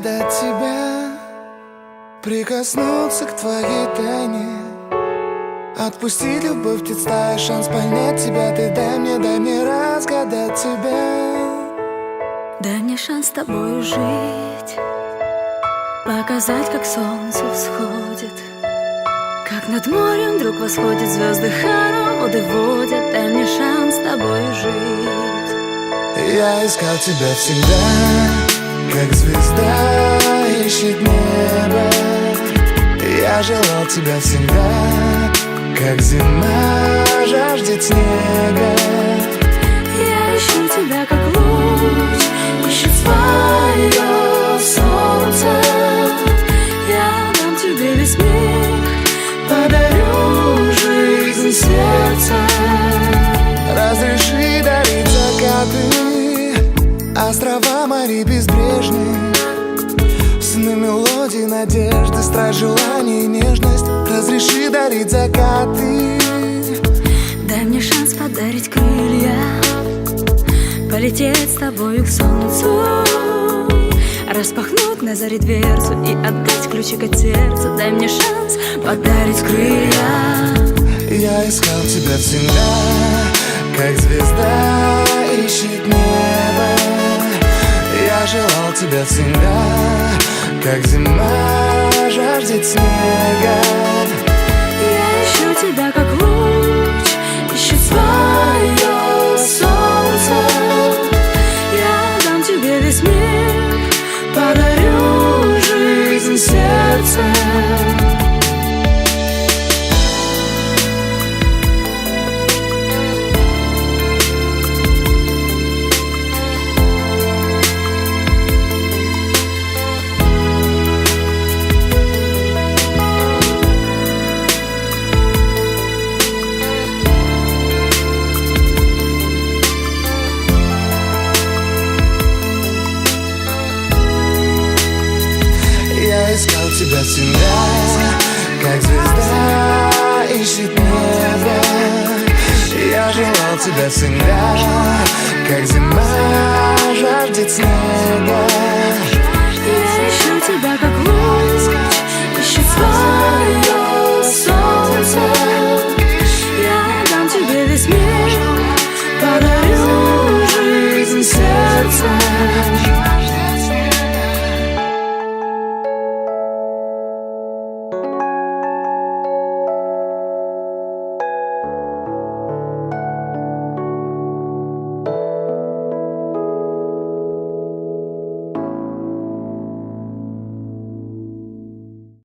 разгадать тебя, прикоснуться к твоей тайне, отпустить любовь, ведь дай шанс понять тебя. Ты дай мне разгадать тебя. Дай мне шанс с тобой жить, показать, как солнце всходит, как над морем вдруг восходят звезды, хороводы водят. Дай мне шанс с тобой жить. Я искал тебя всегда, как звезда ищет небо. Я желал тебя всегда, как зима жаждет снега. Я ищу тебя, как луч ищет свое солнце. Я дам тебе весь мир, подарю жизнь сердца. Разреши дарить закаты, острова, моря безбрежные, сны, мелодии, надежды, страсть, желание и нежность. Разреши дарить закаты. Дай мне шанс подарить крылья, полететь с тобою к солнцу, распахнуть на заре дверцу и отдать ключик от сердца. Дай мне шанс подарить крылья. Я искал тебя всегда, как звезда ищет небо. Я желал тебя всегда, как зима жаждет снега. Я ищу тебя, как луч ищет свое солнце. Я дам тебе весь мир, подарю жизнь сердца. Я искал тебя всегда, как звезда ищет небо. Я желал тебя всегда, как зима жаждет снега.